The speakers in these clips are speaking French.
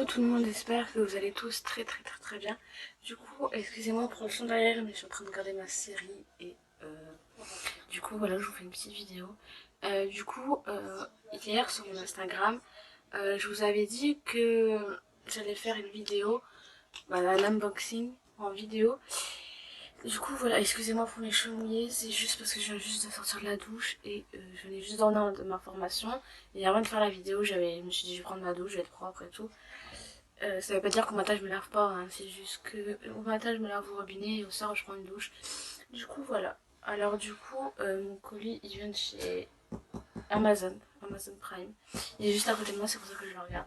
Coucou tout le monde, j'espère que vous allez tous très bien. Du coup, excusez-moi pour le son derrière, mais je suis en train de regarder ma série et du coup voilà, je vous fais une petite vidéo. Hier sur mon Instagram, je vous avais dit que j'allais faire une vidéo, un unboxing en vidéo. Du coup voilà, excusez-moi pour mes cheveux mouillés, c'est juste parce que je viens juste de sortir de la douche et je venais juste d'en de ma formation. Et avant de faire la vidéo, je me suis dit je vais prendre ma douche, je vais être propre et tout. Ça veut pas dire qu'au matin je me lave pas, hein. C'est juste que au matin je me lave au robinet et au soir je prends une douche. Du coup voilà. Alors du coup mon colis il vient de chez Amazon Prime. Il est juste à côté de moi, c'est pour ça que je le regarde.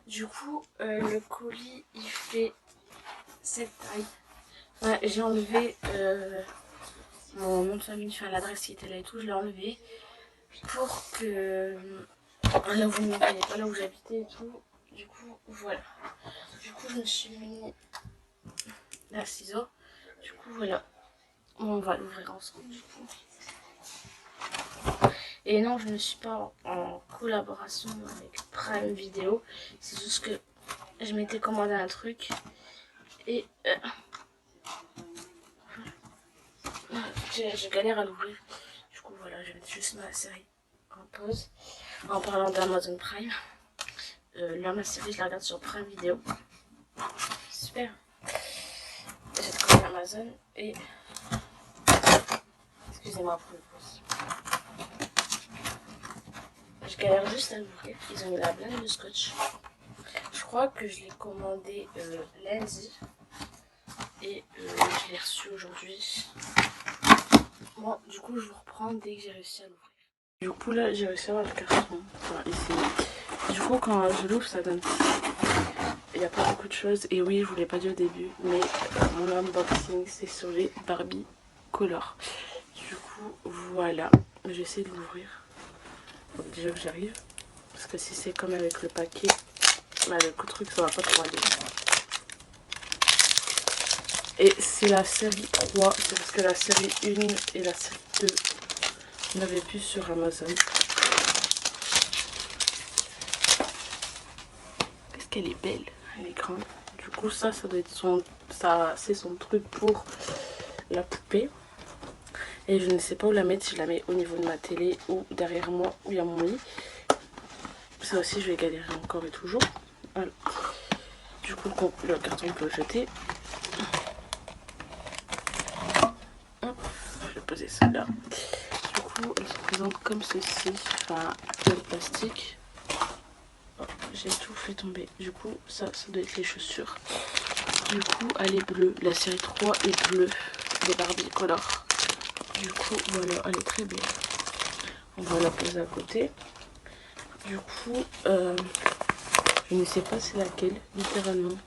Du coup le colis il fait cette taille. Ouais, j'ai enlevé mon nom de famille, enfin l'adresse qui était là et tout, je l'ai enlevé pour que là vous ne voyez pas là où j'habitais et tout. Du coup voilà. Du coup je me suis mis la ciseau. Du coup voilà. On va l'ouvrir ensemble du coup. Et non, je ne suis pas en collaboration avec Prime Video. C'est juste que je m'étais commandé un truc et je galère à l'ouvrir. Du coup voilà, je vais mettre juste ma série en pause. En parlant d'Amazon Prime. Là ma série je la regarde sur Prime Video. Super. J'ai trouvé Amazon et excusez-moi pour le pouce. Je galère juste à l'ouvrir. Ils ont mis la blinde de scotch. Je crois que je l'ai commandé lundi et je l'ai reçu aujourd'hui. Bon, du coup, je vous reprends dès que j'ai réussi à l'ouvrir. Du coup, là, j'ai réussi à avoir le carton. Enfin, ici. Du coup, quand je l'ouvre, ça donne. Il n'y a pas beaucoup de choses. Et oui, je vous l'ai pas dit au début, mais mon unboxing, c'est sur les Barbie Color. Du coup, voilà. Je vais essayer de l'ouvrir. Donc, déjà que j'arrive. Parce que si c'est comme avec le paquet, bah, le truc, ça va pas trop aller. Et c'est la série 3, c'est parce que la série 1 et la série 2 n'avaient plus sur Amazon. Qu'est-ce qu'elle est belle à l'écran. Du coup ça doit être son, c'est son truc pour la poupée. Et je ne sais pas où la mettre, si je la mets au niveau de ma télé ou derrière moi où il y a mon lit. Ça aussi je vais galérer encore et toujours. Voilà. Du coup le carton peut le jeter. Hop, je vais poser ça là. Du coup elle se présente comme ceci, enfin le plastique. Oh, j'ai tout fait tomber. Du coup ça doit être les chaussures. Du coup elle est bleue, la série 3 est bleue des Barbie Color. Du coup voilà, elle est très belle. On va la poser à côté. Du coup je ne sais pas c'est laquelle littéralement.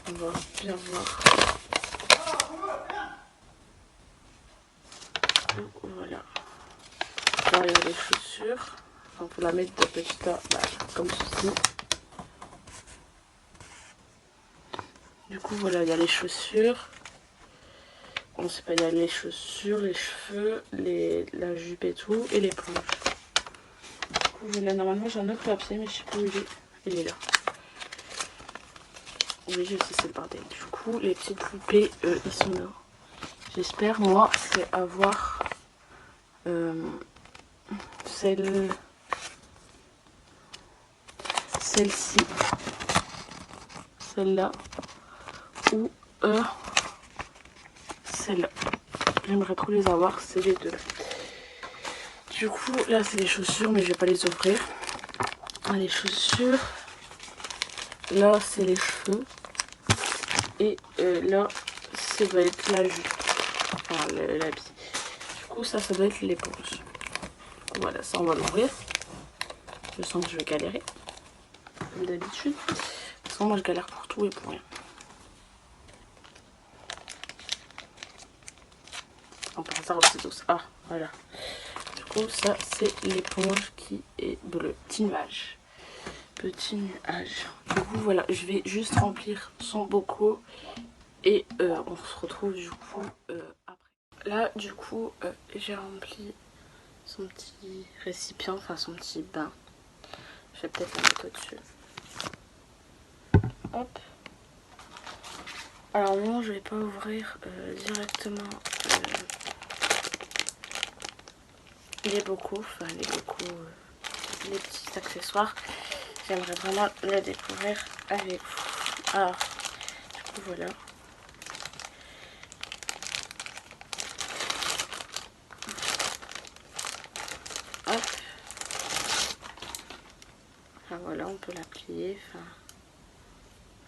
On va bien voir. Donc voilà. Là il y a les chaussures. On peut la mettre de petit à comme ceci. Du coup voilà, il y a les chaussures. On sait pas, il y a les chaussures, les cheveux, la jupe et tout, et les planches. Du coup voilà, normalement j'ai un autre papier, mais je sais pas où il est. Il est là. Oui, je sais, c'est le bordel. Du coup, les petites poupées, ils sont là. J'espère, moi, c'est avoir celle-ci, celle-là, ou celle-là. J'aimerais trop les avoir, c'est les deux. Du coup, là, c'est les chaussures, mais je vais pas les ouvrir. Les chaussures. Là, c'est les cheveux. Et là, ça doit être la jupe. Enfin, l'habit. Du coup, ça doit être l'éponge. Voilà, ça, on va l'ouvrir. Je sens que je vais galérer. Comme d'habitude. De toute façon, moi, je galère pour tout et pour rien. On passe ça au ciseaux. Ah, voilà. Du coup, ça, c'est l'éponge qui est bleue. Petit nuage. Petit nuage. Du coup, voilà, je vais juste remplir son boco. Et on se retrouve du coup après. Là, du coup, j'ai rempli son petit récipient, enfin son petit bain. Je vais peut-être la mettre au-dessus. Hop. Alors non, je vais pas ouvrir directement les bocaux, enfin les bocaux, les petits accessoires. J'aimerais vraiment le découvrir avec vous. Alors, du coup voilà. Hop. Enfin voilà, on peut la plier. Enfin,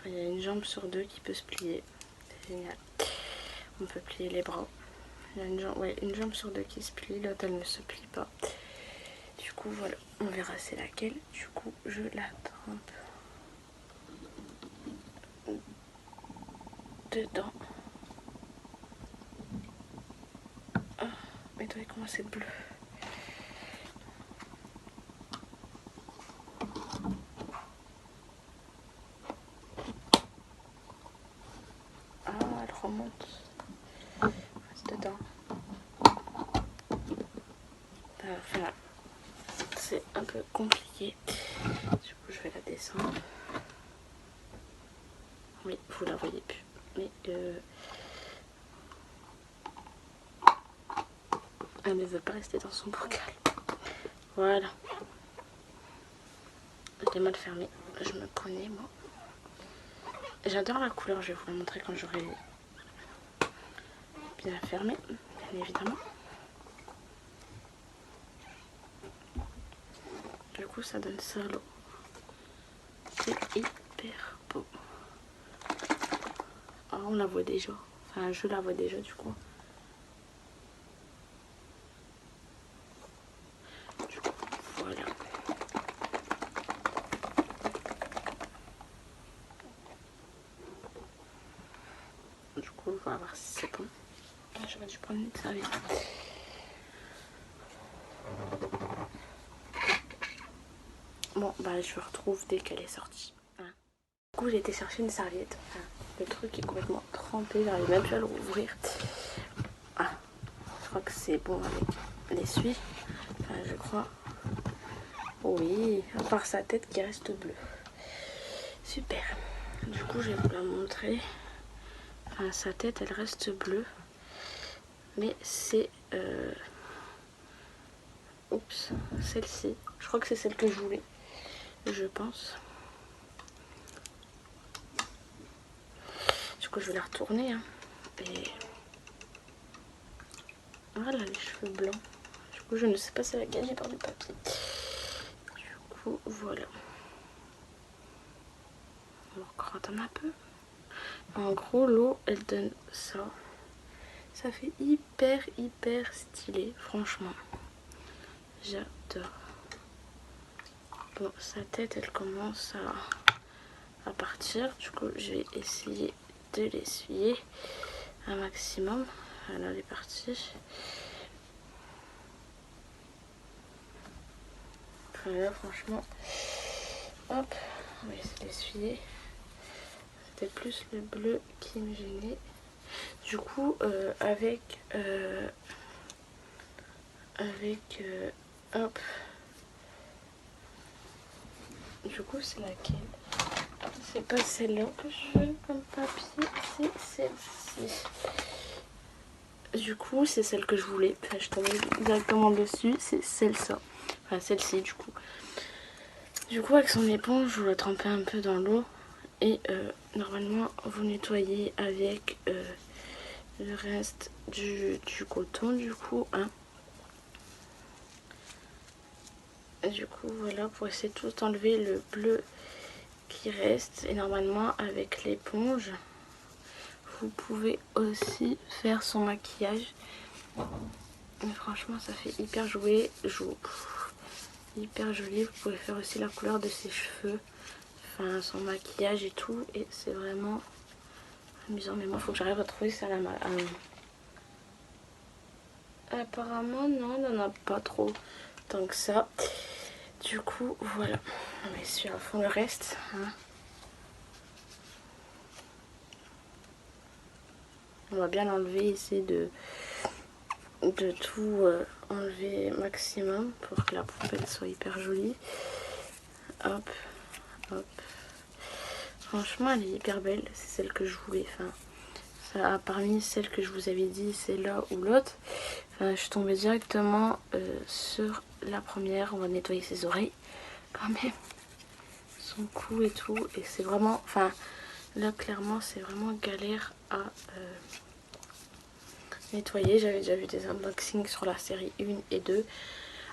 il y a une jambe sur deux qui peut se plier. C'est génial. On peut plier les bras. Il y a une jambe sur deux qui se plie, l'autre elle ne se plie pas. Du coup voilà, on verra c'est laquelle. Du coup je la trempe dedans. Ah, mais toi comment c'est bleu. Ah, elle remonte. Reste dedans. Enfin, c'est un peu compliqué. Du coup, je vais la descendre. Oui, vous la voyez plus. Mais elle ne veut pas rester dans son bocal. Voilà. Je l'ai mal fermé. Je me connais, moi. J'adore la couleur. Je vais vous la montrer quand j'aurai bien fermé, bien évidemment. Du coup, ça donne ça l'eau. C'est hyper beau. Ah, on la voit déjà. Enfin, je la vois déjà du coup. Du coup, voilà. Du coup, on va voir si c'est bon. J'aurais dû prendre une serviette. Bon, bah je me retrouve dès qu'elle est sortie. Voilà. Du coup, j'ai été chercher une serviette. Enfin, le truc est complètement trempé, j'arrive même plus à le rouvrir. Ah, je crois que c'est bon avec l'essuie. Enfin, je crois. Oui, à part sa tête qui reste bleue. Super. Du coup, je vais vous la montrer. Enfin, sa tête, elle reste bleue. Mais c'est... Oups, celle-ci. Je crois que c'est celle que je voulais. Je pense. Du coup, je vais la retourner. Hein. Et... Voilà, les cheveux blancs. Du coup, je ne sais pas c'est laquelle, j'ai perdu le papier. Du coup, voilà. On regratte un peu. En gros, l'eau, elle donne ça. Ça fait hyper stylé, franchement. J'adore. Bon, sa tête, elle commence à partir. Du coup, je vais essayer de l'essuyer un maximum. Voilà, elle est partie. Voilà, franchement. Hop, on va essayer de l'essuyer. C'était plus le bleu qui me gênait. Du coup, hop. Du coup, c'est laquelle? C'est pas celle-là que je veux comme papier, c'est celle-ci. Du coup, c'est celle que je voulais. Enfin, je tombais directement dessus, c'est celle-ci. Enfin, celle-ci, du coup. Du coup, avec son éponge, vous la trempez un peu dans l'eau. Et normalement, vous nettoyez avec le reste du coton, du coup. Hein. Et du coup, voilà, pour essayer de tout enlever le bleu qui reste. Et normalement, avec l'éponge, vous pouvez aussi faire son maquillage. Mais franchement, ça fait hyper hyper joli. Vous pouvez faire aussi la couleur de ses cheveux. Enfin, son maquillage et tout. Et c'est vraiment amusant. Mais moi, il faut que j'arrive à trouver ça à la main. Apparemment, non, il n'y en a pas trop tant que ça. Du coup, voilà. On va essuyer à fond le reste. Hein. On va bien l'enlever, essayer de tout enlever maximum pour que la poupée soit hyper jolie. Hop, hop. Franchement elle est hyper belle, c'est celle que je voulais. Enfin, ça, parmi celles que je vous avais dit, c'est là ou l'autre. Enfin, je suis tombée directement sur la première. On va nettoyer ses oreilles quand même, son cou et tout. Et c'est vraiment, enfin là clairement c'est vraiment galère à nettoyer. J'avais déjà vu des unboxings sur la série 1 et 2.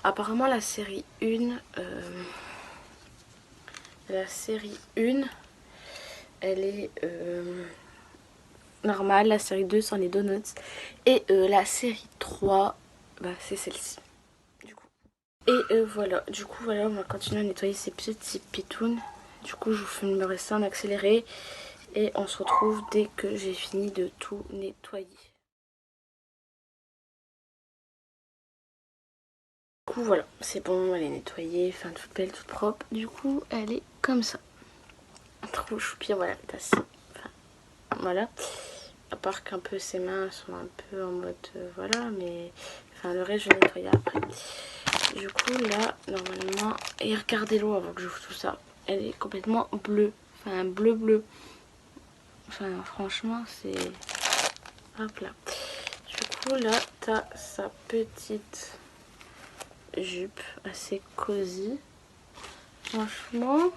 Apparemment la série 1, elle est normale. La série 2 sont les donuts. Et la série 3, bah, c'est celle-ci. Du coup. Et voilà. Du coup, voilà, on va continuer à nettoyer ces petits pitounes. Du coup, je vous filmerai ça en accéléré. Et on se retrouve dès que j'ai fini de tout nettoyer. Du coup, voilà. C'est bon, elle est nettoyée. Enfin, toute belle, toute propre. Du coup, elle est comme ça. Trop choupi. Voilà, elle est assise. Enfin, voilà. À part qu'un peu ses mains sont un peu en mode voilà, mais enfin le reste je vais nettoyer après. Du coup là normalement, et regardez l'eau avant que j'ouvre tout ça, elle est complètement bleue, enfin bleu. Enfin franchement c'est hop là. Du coup là t'as sa petite jupe assez cosy. Franchement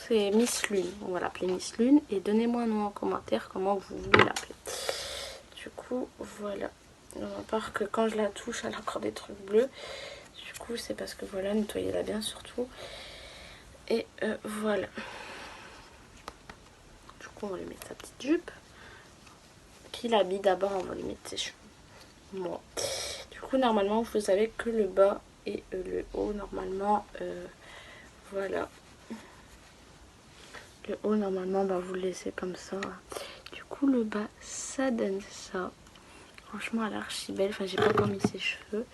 c'est Miss Lune, on va l'appeler Miss Lune et donnez-moi un nom en commentaire comment vous voulez l'appeler. Du coup voilà, à part que quand je la touche elle a encore des trucs bleus. Du coup c'est parce que voilà, nettoyez-la bien surtout. Et voilà. Du coup on va lui mettre sa petite jupe. Qui l'habille d'abord, on va lui mettre ses cheveux. Bon. Du coup normalement vous savez que le bas et le haut normalement voilà. Le haut normalement bah, vous le laissez comme ça. Du coup le bas ça donne ça. Franchement elle est archi belle. Enfin j'ai pas encore mis ses cheveux.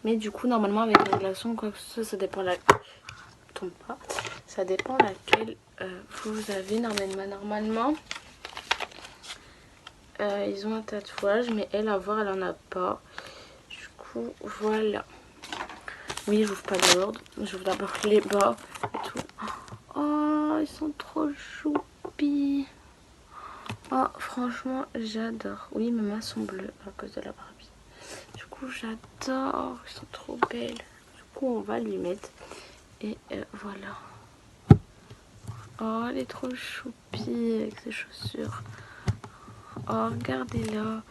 Mais du coup normalement avec un glaçon quoi que ce soit, ça dépend la... tombe pas. Ça dépend laquelle vous avez normalement. Ils ont un tatouage mais elle à voir elle en a pas. Du coup voilà. Oui j'ouvre pas l'ordre. J'ouvre d'abord les bas et tout. Oh ils sont trop choupis. Oh franchement j'adore. Oui mes mains sont bleues à cause de la Barbie. Du coup j'adore. Ils sont trop belles. Du coup on va lui mettre. Et voilà. Oh elle est trop choupie avec ses chaussures. Oh regardez-la.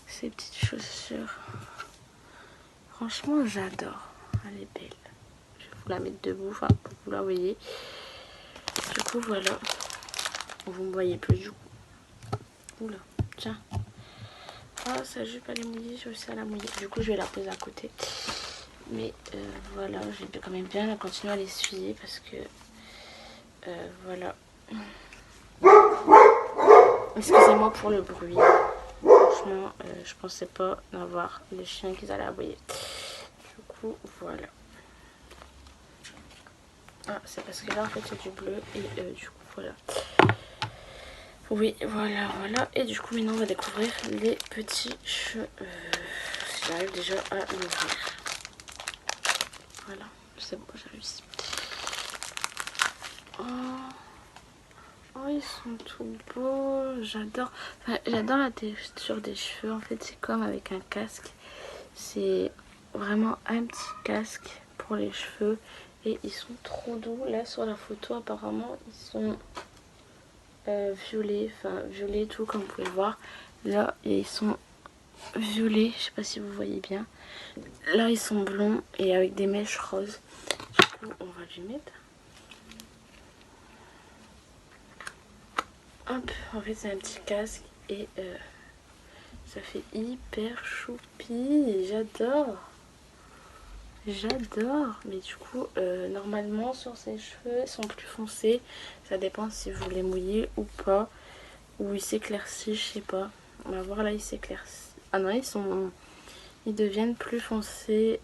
Ces petites chaussures. Franchement j'adore. Elle est belle. Je vais vous la mettre debout enfin, pour que vous la voyez. Du coup voilà. Vous me voyez plus du coup. Oula, tiens. Ah sa jupe elle est mouillée, j'ai aussi à la mouiller. Du coup je vais la poser à côté. Mais voilà, je vais quand même bien continuer à l'essuyer parce que voilà. Excusez-moi pour le bruit. Franchement, je pensais pas avoir les chiens qu'ils allaient aboyer. Du coup, voilà. Ah, c'est parce que là, en fait, c'est du bleu. Et du coup, voilà. Oui, voilà. Et du coup, maintenant, on va découvrir les petits cheveux. Si j'arrive déjà à l'ouvrir. Voilà. C'est bon, j'ai réussi. Oh, ils sont tout beaux. J'adore. Enfin, j'adore la texture des cheveux. En fait, c'est comme avec un casque. C'est vraiment un petit casque pour les cheveux. Et ils sont trop doux. Là, sur la photo, apparemment, ils sont violets. Enfin, violets tout, comme vous pouvez le voir. Là, ils sont violets. Je sais pas si vous voyez bien. Là, ils sont blonds et avec des mèches roses. Du coup, on va lui mettre. Hop, en fait c'est un petit casque et ça fait hyper choupi, j'adore. Mais du coup normalement sur ses cheveux ils sont plus foncés. Ça dépend si vous les mouillez ou pas. Ou ils s'éclaircissent, je sais pas. On va voir là, ils s'éclaircissent. Ah non, ils deviennent plus foncés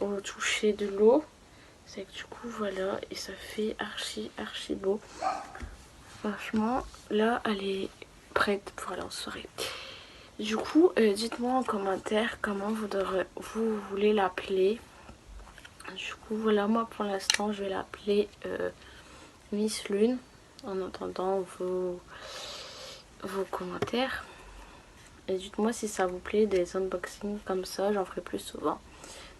au toucher de l'eau. C'est que du coup voilà, et ça fait archi beau. Franchement, là, elle est prête pour aller en soirée. Du coup, dites-moi en commentaire comment vous voulez l'appeler. Du coup, voilà, moi pour l'instant, je vais l'appeler Miss Lune. En attendant vos commentaires. Et dites-moi si ça vous plaît des unboxings comme ça, j'en ferai plus souvent.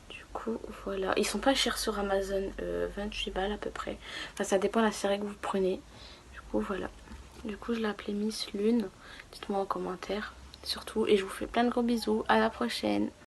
Du coup voilà, ils sont pas chers sur Amazon, 28 balles à peu près. Enfin ça dépend de la série que vous prenez. Du coup voilà. Du coup je l'ai appelée Miss Lune. Dites-moi en commentaire surtout et je vous fais plein de gros bisous. À la prochaine.